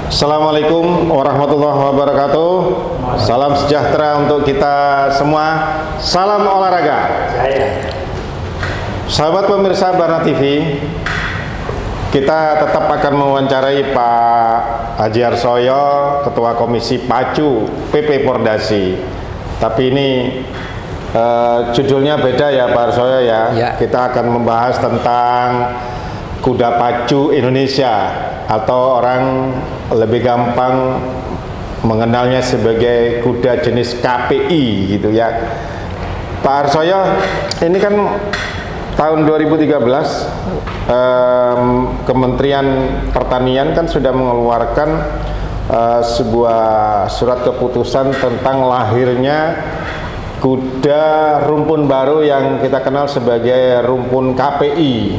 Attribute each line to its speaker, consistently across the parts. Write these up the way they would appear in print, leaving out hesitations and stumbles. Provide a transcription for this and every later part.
Speaker 1: Assalamualaikum warahmatullahi wabarakatuh. Salam sejahtera untuk kita semua. Salam olahraga. Sahabat pemirsa Barna TV, kita tetap akan mewawancarai Pak Haji Harsoyo, Ketua Komisi Pacu PP Pordasi. Tapi ini judulnya beda ya Pak Harsoyo ya. Kita akan membahas tentang kuda pacu Indonesia, atau orang lebih gampang mengenalnya sebagai kuda jenis KPI gitu ya. Pak Harsoyo, ini kan tahun 2013 Kementerian Pertanian kan sudah mengeluarkan sebuah surat keputusan tentang lahirnya kuda rumpun baru yang kita kenal sebagai rumpun KPI,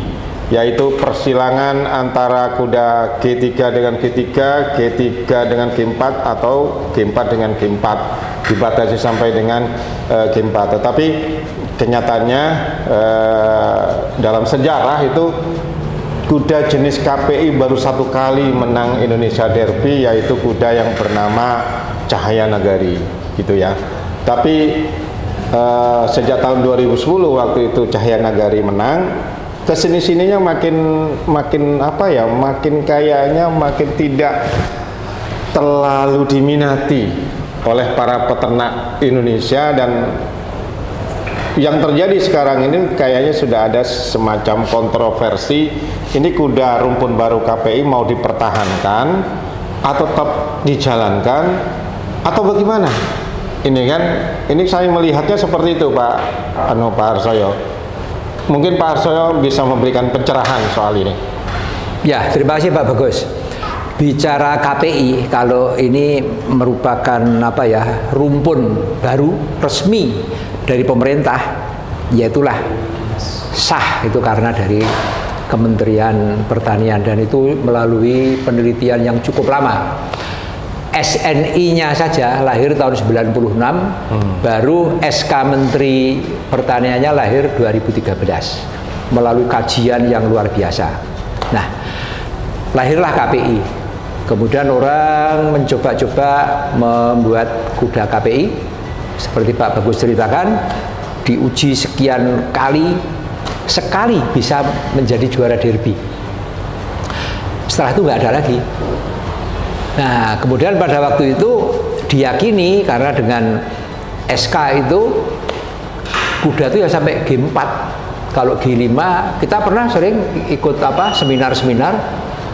Speaker 1: yaitu persilangan antara kuda G3 dengan G3, G3 dengan G4, atau G4 dengan G4, dibatasi sampai dengan G4. Tetapi kenyataannya dalam sejarah itu kuda jenis KPI baru satu kali menang Indonesia Derby, yaitu kuda yang bernama Cahaya Nagari gitu ya. Tapi sejak tahun 2010 waktu itu Cahaya Nagari menang, kesini-sininya makin apa ya, makin kayaknya makin tidak terlalu diminati oleh para peternak Indonesia. Dan yang terjadi sekarang ini kayaknya sudah ada semacam kontroversi, ini kuda rumpun baru KPI mau dipertahankan atau tetap dijalankan atau bagaimana? Ini kan, ini saya melihatnya seperti itu Pak Harsoyo. Mungkin Pak Harsoyo bisa memberikan pencerahan soal ini.
Speaker 2: Ya, terima kasih Pak Bagus. Bicara KPI, kalau ini merupakan apa ya, rumpun baru resmi dari pemerintah, yaitulah sah itu karena dari Kementerian Pertanian, dan itu melalui penelitian yang cukup lama. SNI-nya saja lahir tahun 96, baru SK Menteri Pertaniannya lahir 2013 melalui kajian yang luar biasa. Nah, lahirlah KPI. Kemudian orang mencoba-coba membuat kuda KPI seperti Pak Bagus ceritakan, diuji sekian kali, sekali bisa menjadi juara derby. Setelah itu nggak ada lagi. Nah, kemudian pada waktu itu diyakini karena dengan SK itu kuda itu ya sampai G4. Kalau G5 kita pernah sering ikut apa, seminar-seminar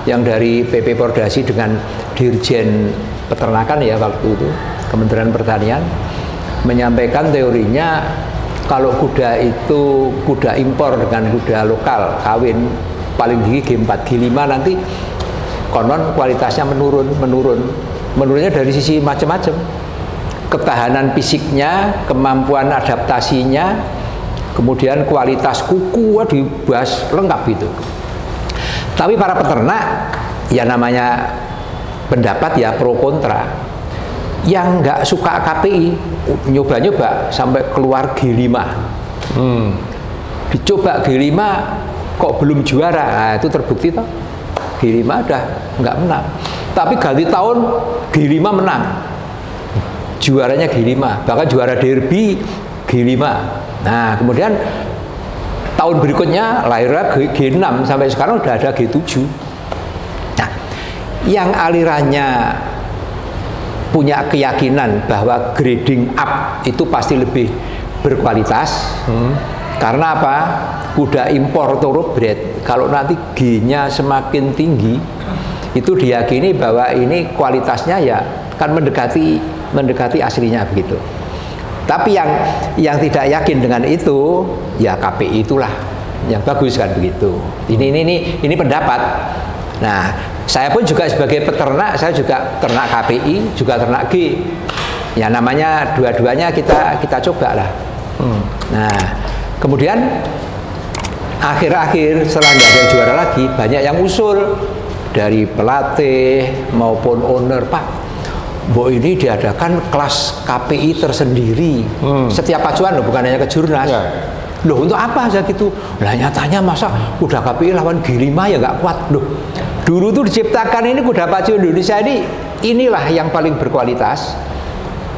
Speaker 2: yang dari PP Pordasi dengan Dirjen Peternakan ya waktu itu, Kementerian Pertanian, menyampaikan teorinya kalau kuda itu kuda impor dengan kuda lokal kawin paling tinggi G4, G5 nanti konon kualitasnya menurunnya dari sisi macam-macam, ketahanan fisiknya, kemampuan adaptasinya, kemudian kualitas kuku, dibahas lengkap gitu. Tapi para peternak ya namanya pendapat ya pro kontra. Yang nggak suka KPI nyoba-nyoba sampai keluar G5. Dicoba G5 kok belum juara, nah, itu terbukti toh. G5 udah nggak menang, tapi ganti tahun G5 menang, juaranya G5, bahkan juara derby G5. Nah, kemudian tahun berikutnya lahirnya G6, sampai sekarang udah ada G7. Nah, yang alirannya punya keyakinan bahwa grading up itu pasti lebih berkualitas. Karena apa? Kuda impor thoroughbred kalau nanti G-nya semakin tinggi, itu diyakini bahwa ini kualitasnya ya kan mendekati aslinya begitu. Tapi yang tidak yakin dengan itu ya KPI itulah yang bagus kan begitu. Ini pendapat. Nah, saya pun juga sebagai peternak, saya juga ternak KPI, juga ternak G. Ya namanya dua-duanya kita coba lah. Nah, kemudian akhir-akhir setelah nggak ada juara lagi, banyak yang usul dari pelatih maupun owner, Pak, Mbok ini diadakan kelas KPI tersendiri. Setiap pacuan loh, bukan hanya kejurnas. Loh untuk apa aja gitu? Lah nyatanya masa kuda KPI lawan G5 ya nggak kuat. Loh dulu tuh diciptakan ini kuda pacu Indonesia ini, inilah yang paling berkualitas,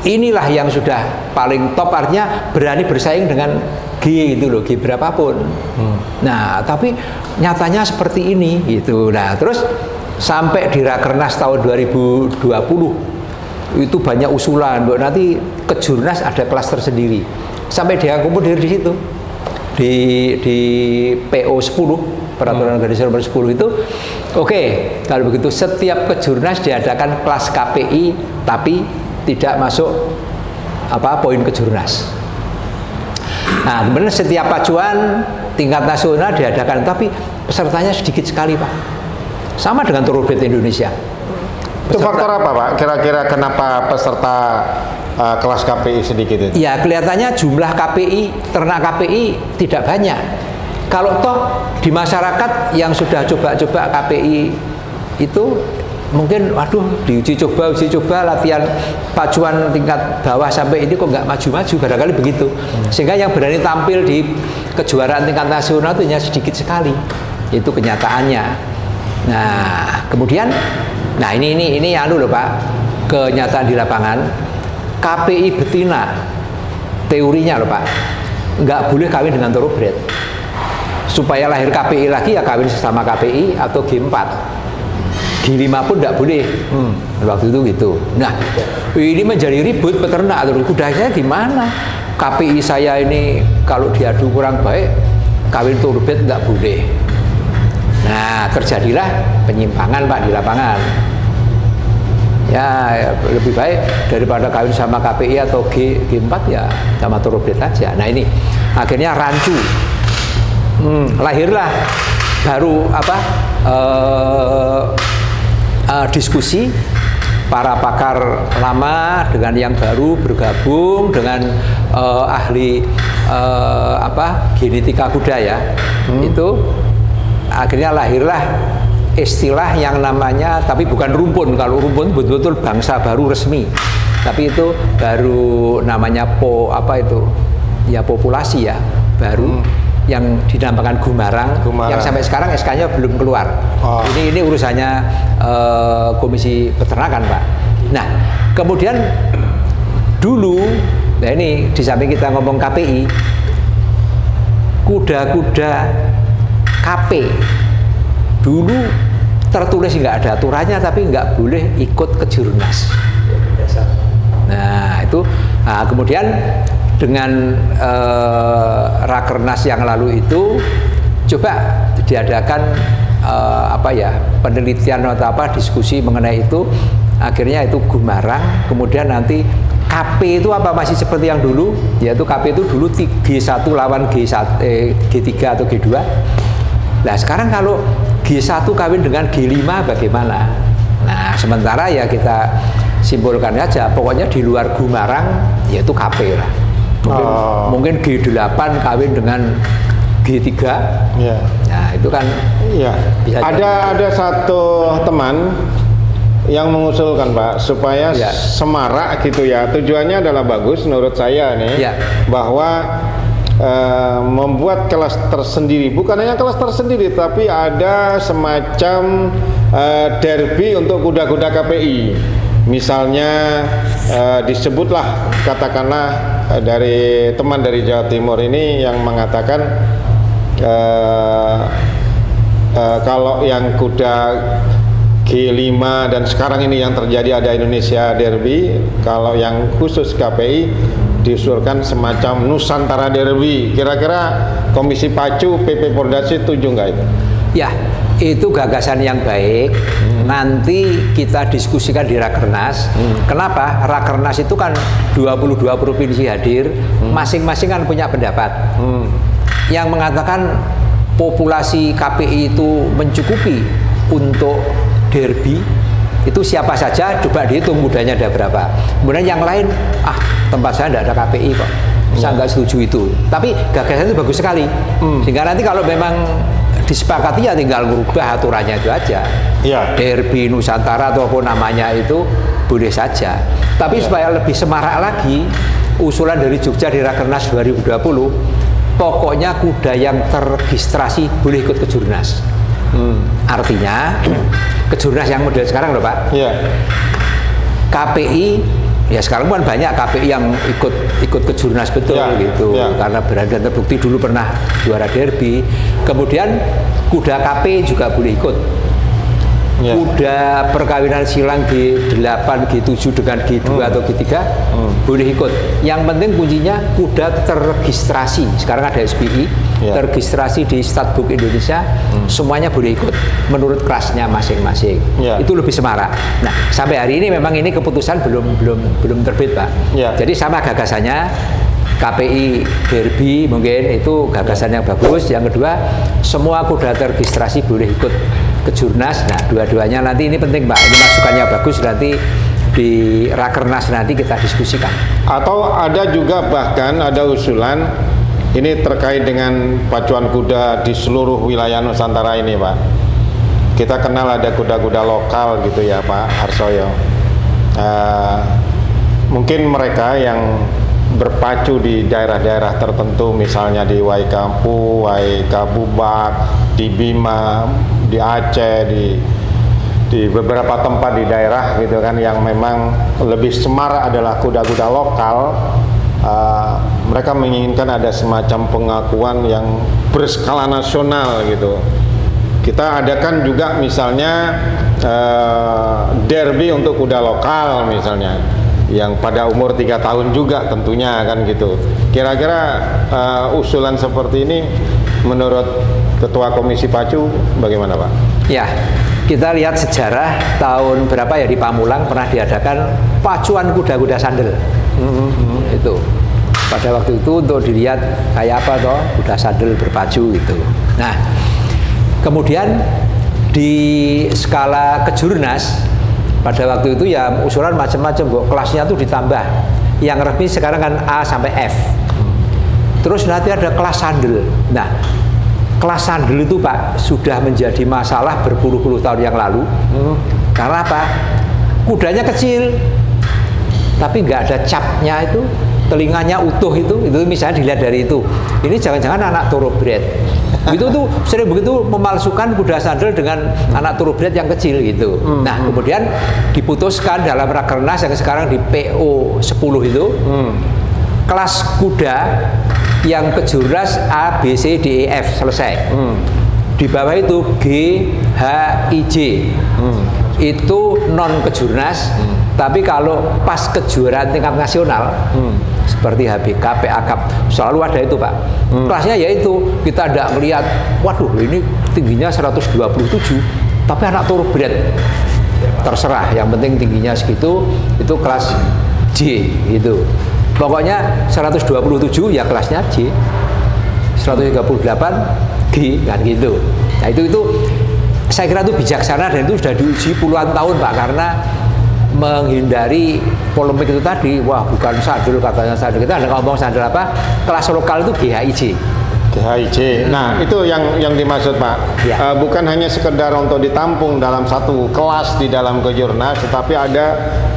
Speaker 2: inilah yang sudah paling top, artinya berani bersaing dengan G gitu loh, G berapapun. Nah tapi nyatanya seperti ini gitu. Nah terus sampai di Rakernas tahun 2020 itu banyak usulan, nanti Kejurnas ada kelas tersendiri. Sampai diakomodir di situ, di PO 10 peraturan organisasi nomor 10 itu, oke, kalau begitu setiap Kejurnas diadakan kelas KPI tapi tidak masuk poin Kejurnas. Nah kemudian setiap pacuan tingkat nasional diadakan tapi pesertanya sedikit sekali Pak, sama dengan Thoroughbred Indonesia.
Speaker 1: Itu faktor apa Pak? Kira-kira kenapa peserta kelas KPI sedikit itu?
Speaker 2: Ya kelihatannya jumlah KPI, ternak KPI tidak banyak. Kalau toh di masyarakat yang sudah coba-coba KPI itu mungkin waduh uji coba latihan pacuan tingkat bawah sampai ini kok nggak maju-maju, barangkali begitu. Sehingga yang berani tampil di kejuaraan tingkat nasional itu hanya sedikit sekali. Itu kenyataannya. Nah kemudian ini anu loh Pak, kenyataan di lapangan. KPI betina teorinya loh Pak, nggak boleh kawin dengan Thoroughbred. Supaya lahir KPI lagi ya kawin sesama KPI atau G4. G5 pun nggak boleh. Waktu itu gitu. Nah ini menjadi ribut peternak, terus kuda saya gimana? KPI saya ini kalau diadu kurang baik, kawin Thoroughbred nggak boleh. Nah terjadilah penyimpangan Pak di lapangan. Ya lebih baik daripada kawin sama KPI atau G4 ya sama Thoroughbred aja. Nah ini akhirnya rancu, lahirlah baru diskusi para pakar lama dengan yang baru bergabung dengan ahli genetika kuda ya. Itu akhirnya lahirlah istilah yang namanya, tapi bukan rumpun. Kalau rumpun betul-betul bangsa baru resmi, tapi itu baru namanya populasi ya baru yang dinamakan Gumarang, yang sampai sekarang SK-nya belum keluar. Ini urusannya Komisi Peternakan Pak. Nah kemudian dulu, nah ini di samping kita ngomong KPI, kuda-kuda KP dulu tertulis nggak ada aturannya tapi nggak boleh ikut Kejurnas. Nah itu, kemudian dengan Rakernas yang lalu itu coba diadakan penelitian atau diskusi mengenai itu, akhirnya itu Gumarang. Kemudian nanti KP itu masih seperti yang dulu, yaitu KP itu dulu G1 lawan G3 atau G2. Nah sekarang kalau G1 kawin dengan G5 bagaimana? Nah sementara ya kita simpulkan aja, pokoknya di luar Gumarang yaitu KP lah. Mungkin G8 kawin dengan G3.
Speaker 1: Yeah.
Speaker 2: Nah itu kan bisa
Speaker 1: ada satu teman yang mengusulkan Pak supaya semarak gitu ya. Tujuannya adalah bagus menurut saya nih, bahwa membuat kelas tersendiri, bukan hanya kelas tersendiri tapi ada semacam derby untuk kuda-kuda KPI. Misalnya disebutlah, katakanlah dari teman dari Jawa Timur ini yang mengatakan kalau yang kuda G5 dan sekarang ini yang terjadi ada Indonesia Derby, kalau yang khusus KPI diusulkan semacam Nusantara Derby. Kira-kira Komisi Pacu PP Porda setuju nggak itu?
Speaker 2: Ya, itu gagasan yang baik. Nanti kita diskusikan di Rakernas. Kenapa? Rakernas itu kan 22 provinsi hadir, masing-masing kan punya pendapat. Yang mengatakan populasi KPI itu mencukupi untuk derby, itu siapa saja, coba dihitung kudanya ada berapa. Kemudian yang lain, tempat saya tidak ada KPI kok, saya nggak setuju itu. Tapi gagasan itu bagus sekali. Sehingga nanti kalau memang disepakati ya tinggal merubah aturannya itu aja. Derby Nusantara ataupun namanya itu boleh saja. Tapi supaya lebih semarak lagi, usulan dari Jogja di Rakernas 2020 pokoknya kuda yang terregistrasi boleh ikut kejurnas. Artinya kejurnas yang model sekarang loh Pak.
Speaker 1: Iya.
Speaker 2: KPI ya sekarang kan banyak KPI yang ikut kejurnas betul
Speaker 1: Ya,
Speaker 2: gitu
Speaker 1: ya.
Speaker 2: karena berani dan terbukti dulu pernah juara derby. Kemudian kuda KP juga boleh ikut.
Speaker 1: Ya.
Speaker 2: Kuda perkawinan silang G8, G7 dengan G2 atau G3 boleh ikut. Yang penting kuncinya kuda terregistrasi. Sekarang ada SPI,
Speaker 1: Ya.
Speaker 2: terregistrasi di Statbook Indonesia, semuanya boleh ikut menurut kelasnya masing-masing.
Speaker 1: Ya.
Speaker 2: Itu lebih semarak. Nah, sampai hari ini memang ini keputusan belum terbit, Pak.
Speaker 1: Ya.
Speaker 2: Jadi sama gagasannya KPI derby mungkin itu gagasan yang bagus. Yang kedua, semua kuda terregistrasi boleh ikut kejurnas. Nah, dua-duanya nanti ini penting, Pak. Ini masukannya bagus, nanti di Rakernas nanti kita diskusikan.
Speaker 1: Atau ada juga bahkan ada usulan ini terkait dengan pacuan kuda di seluruh wilayah Nusantara ini, Pak. Kita kenal ada kuda-kuda lokal gitu ya, Pak Harsoyo. Mungkin mereka yang berpacu di daerah-daerah tertentu, misalnya di Waikampu, Waikabubak, di Bima, di Aceh, di beberapa tempat di daerah gitu kan, yang memang lebih semar adalah kuda-kuda lokal. Mereka menginginkan ada semacam pengakuan yang berskala nasional gitu. Kita adakan juga misalnya derby untuk kuda lokal misalnya, yang pada umur 3 tahun juga tentunya kan gitu. Kira-kira usulan seperti ini menurut Ketua Komisi Pacu bagaimana, Pak?
Speaker 2: Ya, kita lihat sejarah tahun berapa ya di Pamulang pernah diadakan pacuan kuda-kuda sandal. Itu pada waktu itu untuk dilihat kayak apa toh kuda sandal berpacu gitu. Nah, kemudian di skala kejurnas pada waktu itu ya usulan macam-macam kok, kelasnya tuh ditambah. Yang resmi sekarang kan A sampai F. Terus nanti ada kelas sandal. Nah, kelas sandal itu Pak sudah menjadi masalah berpuluh-puluh tahun yang lalu. Karena apa? Kudanya kecil, tapi nggak ada capnya itu, telinganya utuh itu misalnya dilihat dari itu. Ini jangan-jangan anak thoroughbred. Itu tuh sering begitu memalsukan kuda sandal dengan anak thoroughbred yang kecil gitu. Nah, kemudian diputuskan dalam Rakernas yang sekarang di PO 10 itu, kelas kuda yang kejurnas A, B, C, D, E, F selesai. Di bawah itu G, H, I, J. Itu non kejurnas. Tapi kalau pas kejuaraan tingkat nasional, seperti HBK, PAKAP, selalu ada itu, Pak. Kelasnya yaitu kita tidak melihat, waduh ini tingginya 127, tapi anak thoroughbred. Terserah, yang penting tingginya segitu, itu kelas J gitu. Pokoknya 127 ya kelasnya J, 138 G kan gitu. Nah itu saya kira itu bijaksana dan itu sudah diuji puluhan tahun Pak, karena menghindari polemik itu tadi. Wah bukan sandal katanya sandal, kita ada ngomong sandal apa, kelas lokal itu GHIJ.
Speaker 1: GHIJ. Nah, itu yang dimaksud Pak.
Speaker 2: Ya.
Speaker 1: Bukan hanya sekedar untuk ditampung dalam satu kelas di dalam kejurnas, tetapi ada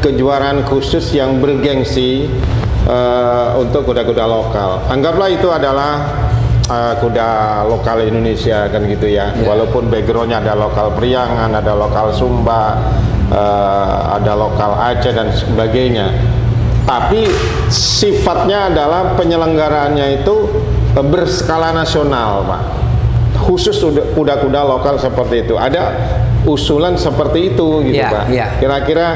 Speaker 1: kejuaraan khusus yang bergengsi untuk kuda-kuda lokal. Anggaplah itu adalah kuda lokal Indonesia kan gitu ya. Walaupun backgroundnya ada lokal Priangan, ada lokal Sumba, ada lokal Aceh dan sebagainya. Tapi sifatnya adalah penyelenggaraannya itu berskala nasional, Pak. Khusus kuda-kuda lokal seperti itu. Ada usulan seperti itu gitu, Pak. Kira-kira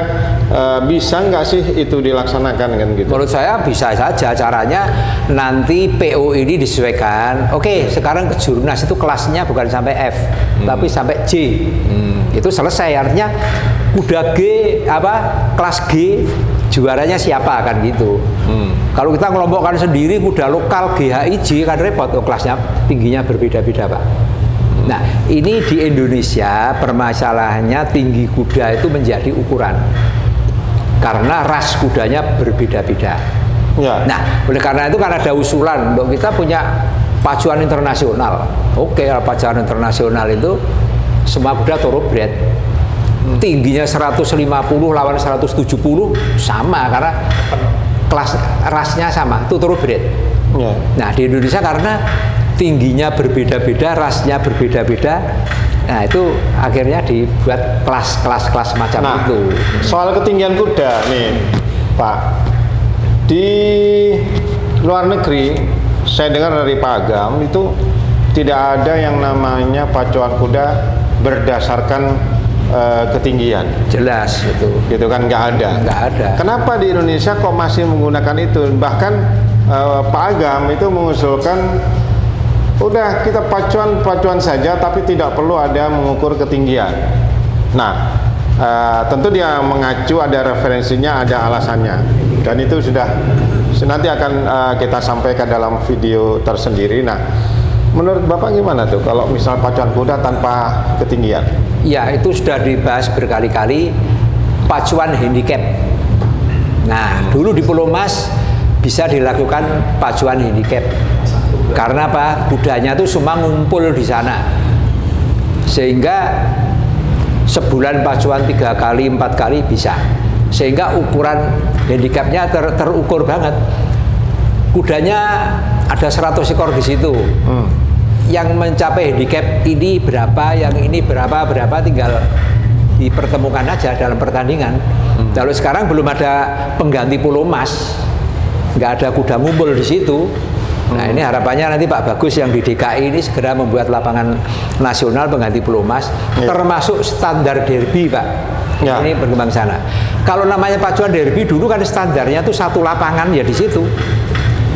Speaker 1: bisa nggak sih itu dilaksanakan kan gitu?
Speaker 2: Menurut saya bisa saja. Caranya nanti PO ini disesuaikan. Oke, sekarang kejurnas itu kelasnya bukan sampai F, tapi sampai J. Itu selesai. Artinya kuda G kelas G juaranya siapa kan gitu. Kalau kita ngelompokkan sendiri kuda lokal GHIJ kan repot, kelasnya tingginya berbeda-beda Pak. Nah ini di Indonesia permasalahannya tinggi kuda itu menjadi ukuran karena ras kudanya berbeda-beda. Nah oleh karena itu kan ada usulan untuk kita punya pacuan internasional. Oke, pacuan internasional itu semua kuda thoroughbred. Tingginya 150 lawan 170 sama karena kelas rasnya sama, itu thoroughbred.
Speaker 1: Ya.
Speaker 2: Nah di Indonesia karena tingginya berbeda-beda, rasnya berbeda-beda, nah itu akhirnya dibuat kelas semacam itu.
Speaker 1: Soal ketinggian kuda nih Pak, di luar negeri saya dengar dari Pak Agam itu tidak ada yang namanya pacuan kuda berdasarkan ketinggian.
Speaker 2: Jelas itu.
Speaker 1: Gitu kan, nggak ada.
Speaker 2: Nggak ada.
Speaker 1: Kenapa di Indonesia kok masih menggunakan itu? Bahkan Pak Agam itu mengusulkan udah kita pacuan saja, tapi tidak perlu ada mengukur ketinggian. Nah, tentu dia mengacu, ada referensinya, ada alasannya, dan itu sudah nanti akan kita sampaikan dalam video tersendiri. Nah, menurut Bapak gimana tuh kalau misal pacuan kuda tanpa ketinggian?
Speaker 2: Ya, itu sudah dibahas berkali-kali, pacuan handicap. Nah, dulu di Pulau Mas bisa dilakukan pacuan handicap. Karena apa? Kudanya tuh semua ngumpul di sana. Sehingga sebulan pacuan 3 kali, 4 kali bisa. Sehingga ukuran handicapnya terukur banget. Kudanya ada 100 ekor di situ. Yang mencapai handicap ini berapa, yang ini berapa, tinggal dipertemukan aja dalam pertandingan. Lalu sekarang belum ada pengganti Pulau Mas, nggak ada kuda ngumpul di situ. Nah ini harapannya nanti Pak Bagus yang di DKI ini segera membuat lapangan nasional pengganti Pulau Mas, termasuk standar derby Pak. Ini berkembang sana. Kalau namanya pacuan derby dulu kan standarnya tuh satu lapangan ya di situ.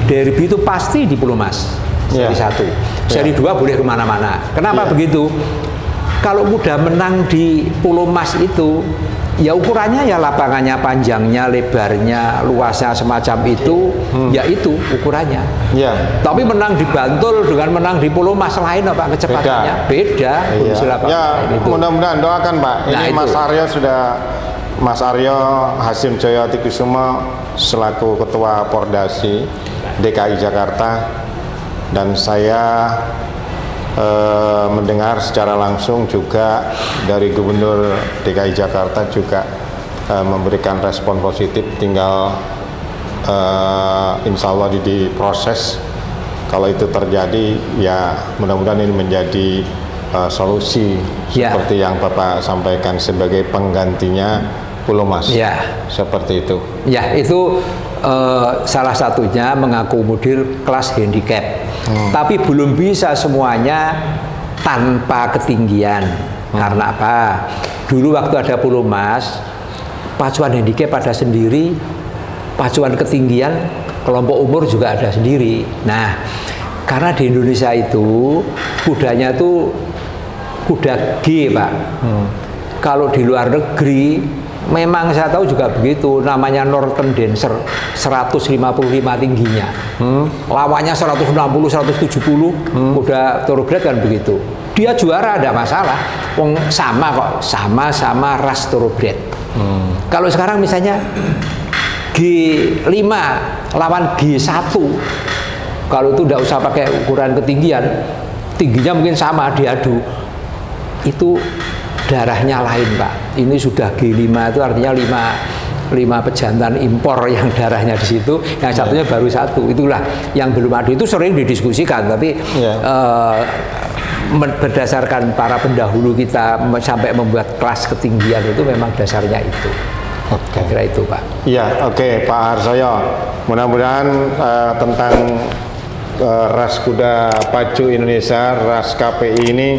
Speaker 2: Derby itu pasti di Pulau Mas. Seri 1, seri 2 boleh kemana-mana. Kenapa begitu? Kalau kuda menang di Pulau Mas itu, ya ukurannya ya lapangannya, panjangnya, lebarnya, luasnya semacam itu, ya itu ukurannya. Tapi menang di Bantul dengan menang di Pulau Mas lain apa kecepatannya? Beda.
Speaker 1: Mudah-mudahan doakan Pak. Ini Mas Aryo Hasim Joyo Atikusuma selaku Ketua Pordasi DKI Jakarta. Dan saya mendengar secara langsung juga dari Gubernur DKI Jakarta juga memberikan respon positif, tinggal insya Allah diproses. Kalau itu terjadi ya mudah-mudahan ini menjadi solusi seperti yang Bapak sampaikan sebagai penggantinya Pulau Mas. Seperti itu. Ya, itu salah satunya mengakomodir kelas handicap. Tapi belum bisa semuanya tanpa ketinggian. Karena apa? Dulu waktu ada Pulau Mas, pacuan handicap ada sendiri, pacuan ketinggian kelompok umur juga ada sendiri. Nah, karena di Indonesia itu kudanya tuh kuda G Pak. Kalau di luar negeri memang saya tahu juga begitu, namanya Northern Dancer 155 tingginya, lawannya 160, 170, kuda thoroughbred kan begitu. Dia juara ada masalah, sama kok, sama ras thoroughbred. Kalau sekarang misalnya G5 lawan G1, kalau itu tidak usah pakai ukuran ketinggian, tingginya mungkin sama, diadu, itu darahnya lain Pak. Ini sudah G5 itu artinya 5 pejantan impor yang darahnya di situ, yang satunya baru 1. Itulah yang belum ada, itu sering didiskusikan, tapi berdasarkan para pendahulu kita sampai membuat kelas ketinggian itu memang dasarnya itu. Kira itu Pak. Pak Harsoyo. Mudah-mudahan tentang ras kuda pacu Indonesia, ras KPI ini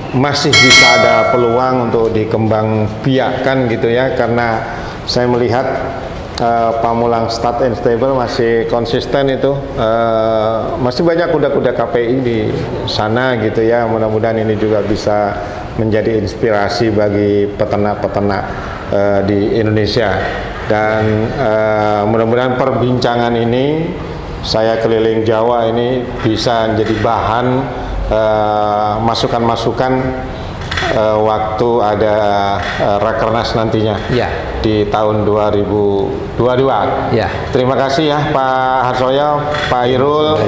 Speaker 1: masih bisa ada peluang untuk dikembangbiakkan gitu ya, karena saya melihat Pamulang Start and Stable masih konsisten itu, masih banyak kuda-kuda KPI di sana gitu ya. Mudah-mudahan ini juga bisa menjadi inspirasi bagi peternak-peternak di Indonesia, dan mudah-mudahan perbincangan ini saya keliling Jawa ini bisa menjadi bahan masukan-masukan waktu ada Rakernas nantinya di tahun 2022. Terima kasih ya Pak Harsoyo, Pak Irul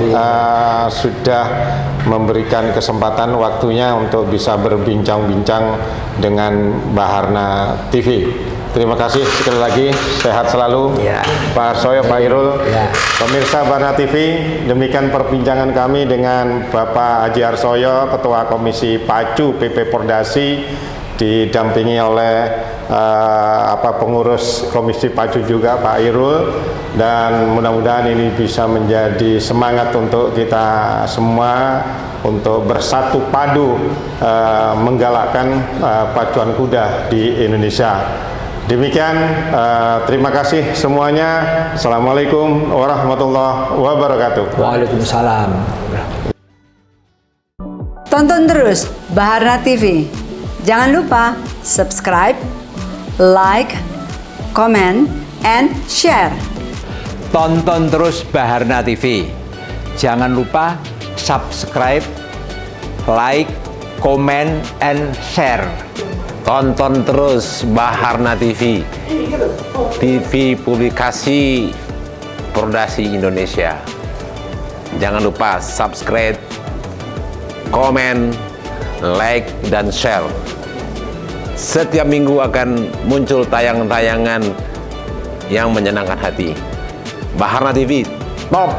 Speaker 1: sudah memberikan kesempatan waktunya untuk bisa berbincang-bincang dengan Baharna TV. Terima kasih sekali lagi, sehat selalu
Speaker 2: Ya.
Speaker 1: Pak Arsoyo, Pak Irul.
Speaker 2: Ya.
Speaker 1: Pemirsa Barna TV, demikian perbincangan kami dengan Bapak Haji Arsoyo, Ketua Komisi Pacu PP Pordasi, didampingi oleh pengurus Komisi Pacu juga Pak Irul, dan mudah-mudahan ini bisa menjadi semangat untuk kita semua untuk bersatu padu menggalakkan pacuan kuda di Indonesia. Demikian, terima kasih semuanya. Assalamualaikum warahmatullahi wabarakatuh.
Speaker 2: Waalaikumsalam.
Speaker 3: Tonton terus Baharna TV. Jangan lupa subscribe, like, comment, and share.
Speaker 2: Tonton terus Baharna TV. Jangan lupa subscribe, like, comment, and share.
Speaker 4: Tonton terus Baharna TV, TV publikasi Pordasi Indonesia. Jangan lupa subscribe, komen, like, dan share. Setiap minggu akan muncul tayangan-tayangan yang menyenangkan hati. Baharna TV, top!